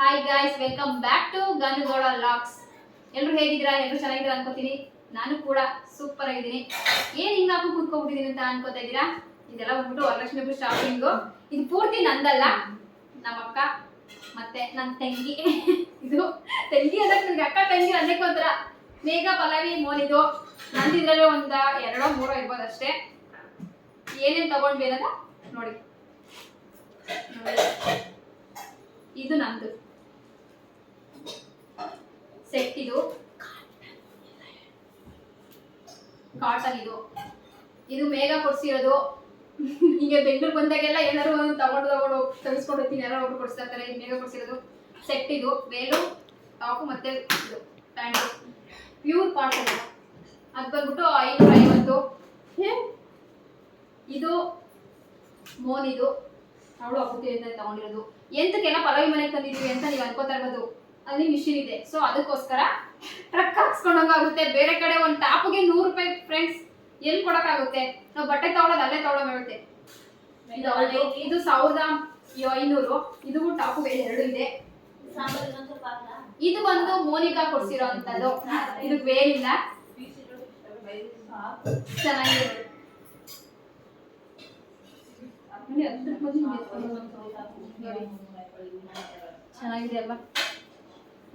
Hi guys, welcome back to Ganugowda vlogs. ಎಲ್ಲರೂ ಹೇಗಿದ್ದೀರಾ? ಎಲ್ಲರೂ ಚೆನ್ನಾಗಿದ್ದೀರಾ ಅನ್ಕೋತೀನಿ. ನಾನು ಕೂಡ ಸೂಪರ್ ಆಗಿದ್ದೀನಿ. ಏನ್ ಹಿಂಗಾಕು ಕೂತ್ಕೊಂಡ್ಬಿಟ್ಟಿದ್ದೀನಿ ಅಂತ ಅನ್ಕೋತಾ ಇದ್ದೀರಾ? ಇದೆಲ್ಲ ಬಂದ್ಬಿಟ್ಟು ವರಲಕ್ಷ್ಮಿ ಹಬ್ಬ ಶಾಪಿಂಗು. ಇದು ಪೂರ್ತಿ ನಂದಲ್ಲ, ನಮ್ಮ ಅಕ್ಕ ಮತ್ತೆ ನನ್ನ ತಂಗಿ. ಇದು ತಂಗಿ ಅಂದ್ರೆ ನನಗೆ ಅಕ್ಕ ತಂಗಿ ಅನ್ನಕ್ಕೆ ಒಂಥರ. ಮೇಘ ಪಲ್ಲವಿ ಮೋನಿದು ನಂದಿದ್ರಲ್ಲಿ ಒಂದ 2-3 ಇರ್ಬೋದು ಅಷ್ಟೇ. ಏನೇನು ತಗೊಂಡ್ವಿ ಅನ್ನೋದ ನೋಡಿ. ಇದು ನಂದು ಸೆಟ್. ಇದು ಕಾಟನ್. ಇದು ಮೇಘ ಕೊಡ್ಸಿರೋದು. ಹೀಗೆ ಬೆಂಗಳೂರು ಬಂದಾಗೆಲ್ಲ ಏನಾರು ತಗೊಂಡು ತೆಗೆಸ್ಕೊಂಡು ಹೋಗ್ತೀನಿ, ಯಾರೋ ಒಬ್ರು ಕೊಡ್ಸ್ತಾ ಇರ್ತಾರೆ. ಇದು ಮೇಘ ಕೊಡ್ಸಿರೋದು ಸೆಟ್. ಇದು ವೇಲು ಟಾಪು ಮತ್ತೆ ಇದು ಪ್ಯಾಂಟು ಪ್ಯೂರ್ ಕಾಟನ್. ಅದು ಬಂದ್ಬಿಟ್ಟು 550. ಇದು ಮೋನಿದು, ಅವಳು ಅಪ್ಪುತ್ತಿ ಅಂತ ತಗೊಂಡಿರೋದು. ಎಂತಕ್ಕೆಲ್ಲ ಪಲ್ಲವಿ ಮನೆಗೆ ತಂದಿದೀವಿ ಅಂತ ನೀವು ಅನ್ಕೋತಾ ಇರ್ಬೋದು. ಅಲ್ಲಿ ಮಿಷಿನ್ ಇದೆ, ಸೊ ಅದಕ್ಕೋಸ್ಕರ ಟ್ರಕ್ ಹಾಕ್ಸ್ಕೊಂಡಂಗಾಗುತ್ತೆ. ಬೇರೆ ಕಡೆ ಒಂದು ಟಾಪ್ಗೆ 100 ರೂಪಾಯಿ ಫ್ರೆಂಡ್ಸ್, ಎಲ್ಲಿ ಕೊಡಕ್ಕಾಗುತ್ತೆ? ನಾವು ಬಟ್ಟೆ ತಗೊಳ್ಳೋದು ಅಲ್ಲೇ ತಗೊಳ್ಳೋದಾಗುತ್ತೆ. ಇದು 1500. ಇದು ಟಾಪು 2 ಇದೆ. ಇದು ಬಂದು ಮೋನಿಕಾ ಕೊಡ್ಸಿರೋ ಅಂತದ್ದು. ಇದು ವೇಲಿಲ್ಲ, ಚೆನ್ನಾಗಿದೆ. ಚೆನ್ನಾಗಿದೆ ಅಲ್ವಾ?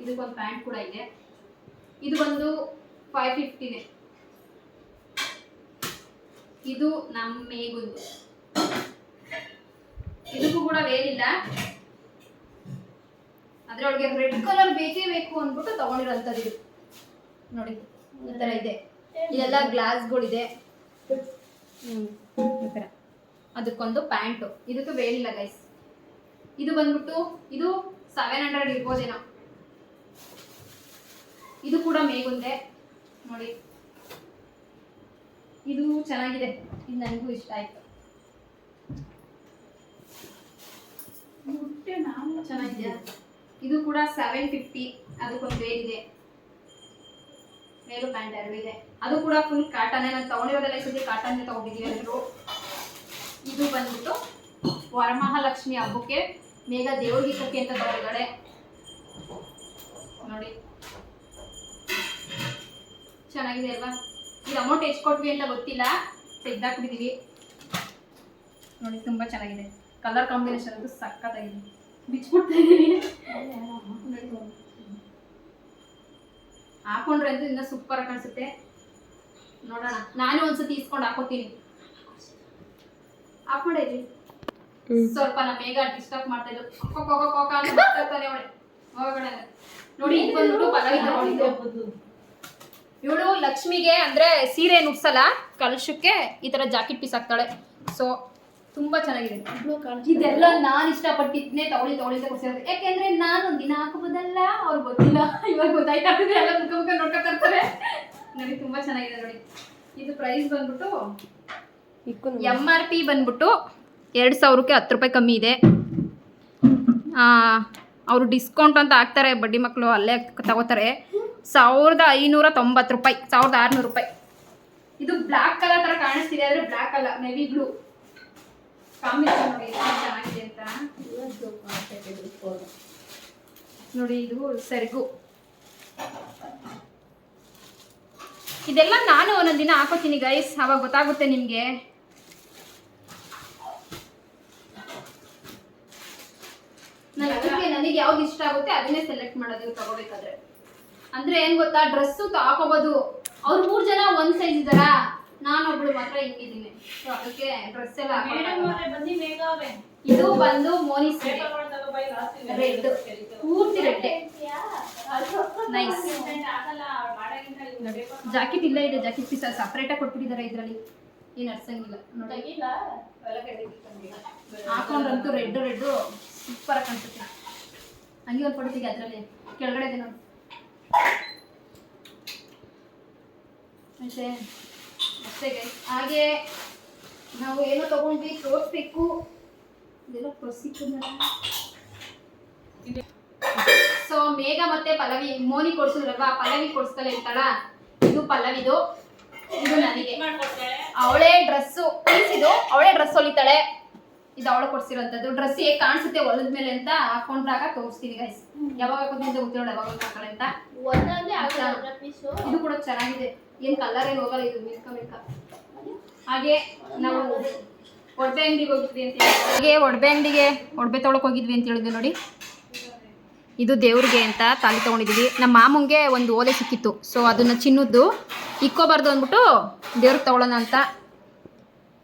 ಇದಕ್ಕೊಂದು ಪ್ಯಾಂಟ್ ಕೂಡ ಇದೆ. ಇದು ಬಂದು 550. ಇದು ನಮ್ಮ ಮೇಗುಂದು. ಇದಕ್ಕೂ ಕೂಡ ವೇಲಿಲ್ಲ, ಆದ್ರೆ ಅವಳಿಗೆ ರೆಡ್ ಕಲರ್ ಬೇಕೇ ಬೇಕು ಅಂದ್ಬಿಟ್ಟು ತಗೊಂಡಿರೋಂಥದ್ದು. ಇದು ನೋಡಿ, ಈ ತರ ಇದೆ. ಇದೆಲ್ಲ ಗ್ಲಾಸ್ಗಳಿದೆ. ಈ ತರ ಅದಕ್ಕೊಂದು ಪ್ಯಾಂಟು. ಇದಕ್ಕೆ ವೇಲಿಲ್ಲ ಗೈಸ್. ಇದು ಬಂದ್ಬಿಟ್ಟು ಇದು 700 ಇರ್ಬೋದೇನೋ. ಇದು ಕೂಡ ಮೇಗುಂದೆ ನೋಡಿ. ಇದು ಚೆನ್ನಾಗಿದೆ, ಇದು ನನಗೂ ಇಷ್ಟ ಆಯ್ತು. ಚೆನ್ನಾಗಿದೆ. ಇದು ಕೂಡ 750. ಅದಕ್ಕೊಂದು ವೇಲಿದೆ, ಮೇಲು ಪ್ಯಾಂಟ್ 2 ಇದೆ. ಅದು ಕೂಡ ಫುಲ್ ಕಾಟನ್. ನಾನು ತಗೊಂಡಿರೋದೆಲ್ಲ ಈ ಸತಿ ಕಾಟನ್ ತಗೊಂಡಿದ್ದೀವಿ ಎಲ್ಲರೂ. ಇದು ಬಂದ್ಬಿಟ್ಟು ವರಮಹಾಲಕ್ಷ್ಮಿ ಹಬ್ಬಕ್ಕೆ ಮೇಘ ದೇವ್ರಿಗೆ ಕಟ್ಟಿ ಅಂತ ತಗೊಂಡಿದ್ದಾಳೆ ನೋಡಿ. ಚೆನ್ನಾಗಿದೆ ಅಲ್ವಾ? ಇದು ಅಮೌಂಟ್ ಎಷ್ಟು ಕೊಟ್ವಿ ಅಂತ ಗೊತ್ತಿಲ್ಲ, ತೆಗ್ದಾಕ್ಬಿಟ್ಟಿದೀವಿ ನೋಡಿ. ತುಂಬಾ ಚೆನ್ನಾಗಿದೆ. ಕಲರ್ ಕಾಂಬಿನೇಷನ್ ಅಂತೂ ಸಕ್ಕತ್ತಾಗಿದೆ. ಬಿಚ್ಬಿಡ್ತಾ ಇದೀನಿ. ಹಾಕೊಂಡ್ರೆ ಅಂತೂ ಇನ್ನ ಸೂಪರ್ ಆಗಿ ಕಾಣಿಸುತ್ತೆ. ನೋಡೋಣ, ನಾನು ಒಂದ್ಸತಿ ಇಸ್ಕೊಂಡು ಹಾಕೋತೀನಿ. ಹಾಕೊಂಡಿದ್ವಿ ಸ್ವಲ್ಪ ನಮ್ಮ ಮೇಘ ಡಿಸ್ಟರ್ಬ್ ಮಾಡ್ತಾ ಇದ್ದು. ನೋಡಿ, ಇದು ಬಂದ್ಬಿಟ್ಟು ಪಲ್ಲವಿ ತಗೊಂಡಿದ್ದು. ಇವಳು ಲಕ್ಷ್ಮಿಗೆ ಅಂದ್ರೆ ಸೀರೆ ನುಡ್ಸಲ್ಲ, ಕಲಶಕ್ಕೆ ಈ ತರ ಜಾಕೆಟ್ ಪೀಸ್ ಹಾಕ್ತಾಳೆ. ಸೊ ತುಂಬಾ ಚೆನ್ನಾಗಿದೆ. ಇದೆಲ್ಲ ನಾನು ಇಷ್ಟಪಟ್ಟಿದ್ನೇ ತಗೊಳ್ಳಿ ಅಂತ ಕೊಡ್ಸಿರೋದು. ಯಾಕೆಂದ್ರೆ ನಾನು ದಿನ ಹಾಕೋಬೋದಲ್ಲ, ಅವ್ರಿಗೆ ಗೊತ್ತಿಲ್ಲ. ಇವಾಗ ಗೊತ್ತಾಯ್ತಾ ಇರ್ತದೆ, ಎಲ್ಲ ಮುಖ ನೋಡ್ಕೊತಾ ಇರ್ತಾರೆ ನೋಡಿ. ತುಂಬಾ ಚೆನ್ನಾಗಿದೆ ನೋಡಿ. ಇದು ಪ್ರೈಸ್ ಬಂದ್ಬಿಟ್ಟು MRP ಬಂದ್ಬಿಟ್ಟು 2000ಕ್ಕೆ 10 ರೂಪಾಯಿ ಕಮ್ಮಿ ಇದೆ. ಅವರು ಡಿಸ್ಕೌಂಟ್ ಅಂತ ಹಾಕ್ತಾರೆ, ಬಡ್ಡಿ ಮಕ್ಕಳು ಅಲ್ಲೇ ತಗೋತಾರೆ. 1590 ರೂಪಾಯಿ, 1600 ರೂಪಾಯಿ. ಇದು ಬ್ಲ್ಯಾಕ್ ಕಲರ್ ತರ ಕಾಣಿಸ್ತಿದೆ, ಆದರೆ ಬ್ಲ್ಯಾಕ್ ಅಲ್ಲ, ನೆವಿ ಬ್ಲೂ ಕಾಂಬಿನೇಷನ್ ನೋಡಿ. ಚೆನ್ನಾಗಿದೆ ಅಂತ ನೋಡಿ. ಇದು ಸೆರಗು. ಇದೆಲ್ಲ ನಾನು ಒಂದೊಂದು ದಿನ ಹಾಕೋತೀನಿ ಗೈಸ್, ಅವಾಗ ಗೊತ್ತಾಗುತ್ತೆ ನಿಮಗೆ. ನನಗೆ ಯಾವ್ದು ಇಷ್ಟ ಆಗುತ್ತೆ ಅದನ್ನೇ ಸೆಲೆಕ್ಟ್ ಮಾಡೋದು ತಗೋಬೇಕಾದ್ರೆ. ಅಂದ್ರೆ ಏನ್ ಗೊತ್ತಾ, ಡ್ರೆಸ್ಸು ಹಾಕೋಬಹುದು. ಅವ್ರು 3 ಜನ ಒಂದ್ ಸೈಜ್ ಇದಾರ, ನಾನೊಬ್ಳು ಮಾತ್ರ ಹಿಂಗಿದ್ದೀನಿ. ಸೊ ಅದಕ್ಕೆ ಡ್ರೆಸ್ ಎಲ್ಲ ಇದು ಬಂದು ಮೋನಿ ರೆಡ್, ಪೂರ್ತಿ ರೆಡ್. ನೈಸ್. ಜಾಕೆಟ್ ಇಲ್ಲ, ಇದೆ ಜಾಕೆಟ್ ಪೀಸ್ ಸಪ್ರೇಟ್ ಆಗಿ ಕೊಟ್ಬಿಟ್ಟಿದ್ದಾರೆ. ಇದ್ರಲ್ಲಿ ಏನು ಅರ್ಸಂಗಿಲ್ಲ ನೋಡಿ. ಹಾಕೊಂಡ್ರಂತೂ ರೆಡ್ ಸೂಪರ್ ಆಗಿ ಕಾಣಿಸುತ್ತೆ. ಹಂಗೆ ಒಂದು ಕೊಡ್ತೀವಿ, ಅದರಲ್ಲಿ ಕೆಳಗಡೆ ಇದೆ ನೋಡಿ. ಅಷ್ಟೇ ಗೈಸ್. ಹಾಗೆ ನಾವು ಏನೋ ತಗೊಂಡ್ವಿ, ತೋರಿಸ್ಬೇಕು. ಇದೆಲ್ಲ ಸೊ ಮೇಘ ಮತ್ತೆ ಪಲ್ಲವಿ, ಮೋನಿ ಕೊಡ್ಸಿದ್ರಲ್ವಾ, ಪಲ್ಲವಿ ಕೊಡ್ಸ್ದಲ್ಲ ಇರ್ತಾಳ. ಇದು ಪಲ್ಲವಿದು, ಇದು ನನಗೆ. ಅವಳೇ ಡ್ರೆಸ್ಸು ಪೀಸ್, ಇದು ಅವಳೇ ಡ್ರೆಸ್ ಹೊಲಿತಾಳೆ. ಇದು ಅವಳು ಕೊಡ್ಸಿರೋಂಥದ್ದು. ಡ್ರೆಸ್ ಹೇಗೆ ಕಾಣಿಸುತ್ತೆ ಹೊಲದ ಮೇಲೆ ಅಂತ ಹಾಕೊಂಡ್ರಾಗ ತೋರಿಸ್ತೀನಿ ಗೈಸ್. ಯಾವಾಗ ಹಾಕೋದ್ರಿಂದ ಗೊತ್ತಿರೋಣ ಯಾವಾಗ ಹಾಕೊಳ್ಳಿ ಅಂತ. ಇದು ಕೂಡ ಚೆನ್ನಾಗಿದೆ, ಏನು ಕಲರ್ ಏನು ಹೋಗಲ್ಲ, ಇದು ಮಿಲ್ಕ. ಹಾಗೆ ನಾವು ಒಡವೆ ಅಂಗಡಿಗೆ ಹೋಗಿದ್ವಿ ಅಂತ ಹಾಗೆ ಒಡವೆ ತೊಗೊಳಕ್ ಹೋಗಿದ್ವಿ ಅಂತ ಹೇಳಿದ್ವಿ ನೋಡಿ. ಇದು ದೇವ್ರಿಗೆ ಅಂತ ತಾಲಿ ತೊಗೊಂಡಿದ್ವಿ. ನಮ್ಮ ಮಾಮಂಗೆ ಒಂದು ಓಲೆ ಸಿಕ್ಕಿತ್ತು, ಸೊ ಅದನ್ನು ಚಿನ್ನದ್ದು ಇಕ್ಕೋಬಾರ್ದು ಅಂದ್ಬಿಟ್ಟು ದೇವ್ರಿಗೆ ತೊಗೊಳ್ಳೋಣ ಅಂತ.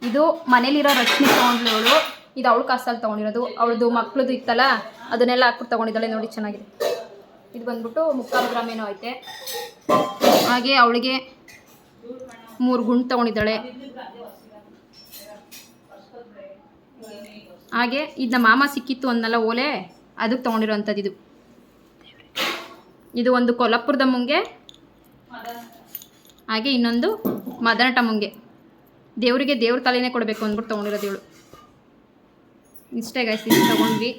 ಇದು ಮನೇಲಿರೋ ರಶ್ಮಿ ತೊಗೊಂಡ್ಲು ಅವಳು. ಇದು ಅವಳು ಕಾಸಲ್ಲಿ ತೊಗೊಂಡಿರೋದು. ಅವಳದು ಮಕ್ಳದ್ದು ಇತ್ತಲ್ಲ ಅದನ್ನೆಲ್ಲ ಹಾಕ್ಬಿಟ್ಟು ತೊಗೊಂಡಿದ್ದಾಳೆ ನೋಡಿ, ಚೆನ್ನಾಗಿದೆ. ಇದು ಬಂದ್ಬಿಟ್ಟು 3/4 ಗ್ರಾಮ್ ಏನೋ ಐತೆ. ಹಾಗೆ ಅವಳಿಗೆ 3 ಗುಂಡು ತೊಗೊಂಡಿದ್ದಾಳೆ. ಹಾಗೆ ಇದು ನಮ್ಮ ಮಾಮ ಸಿಕ್ಕಿತ್ತು ಅನ್ನಲ್ಲ ಓಲೆ, ಅದಕ್ಕೆ ತೊಗೊಂಡಿರೋಂಥದ್ದು. ಇದು ಒಂದು ಕೊಲ್ಲಾಪುರದಮ್ಮಂಗೆ, ಹಾಗೆ ಇನ್ನೊಂದು ಮದನಟಮ್ಮಂಗೆ. ದೇವರಿಗೆ ದೇವ್ರ ತಲೆನೇ ಕೊಡಬೇಕು ಅಂದ್ಬಿಟ್ಟು ತೊಗೊಂಡಿರೋದು ಇವಳು. ಇಷ್ಟೇ ಗೈಸ್, ಇದು ತೊಗೊಂಡ್ವಿ.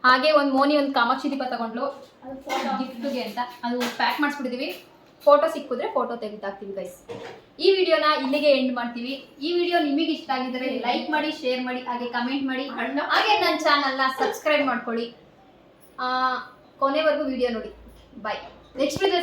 ಹಾಗೆ ಒಂದು ಒಂದು ಕಾಮಾಕ್ಷಿ ದೀಪ ತೊಗೊಂಡ್ಲು ಗಿಫ್ಟ್ಗೆ ಅಂತ. ಅದು ಪ್ಯಾಕ್ ಮಾಡಿಸ್ಬಿಟ್ಟಿದ್ದೀವಿ. ಫೋಟೋ ಸಿಕ್ಕಿದ್ರೆ ಫೋಟೋ ತೆಗೆದಾಕ್ತೀವಿ ಗೈಸ್. ಈ ವಿಡಿಯೋನ ಇಲ್ಲಿಗೆ ಎಂಡ್ ಮಾಡ್ತೀವಿ. ಈ ವಿಡಿಯೋ ನಿಮಗೆ ಇಷ್ಟ ಆಗಿದ್ದರೆ ಲೈಕ್ ಮಾಡಿ, ಶೇರ್ ಮಾಡಿ, ಹಾಗೆ ಕಮೆಂಟ್ ಮಾಡಿ, ಹಾಗೆ ನನ್ನ ಚಾನಲ್ನ ಸಬ್ಸ್ಕ್ರೈಬ್ ಮಾಡ್ಕೊಳ್ಳಿ. ಕೊನೆವರೆಗೂ ವಿಡಿಯೋ ನೋಡಿ. ಬಾಯ್. Next video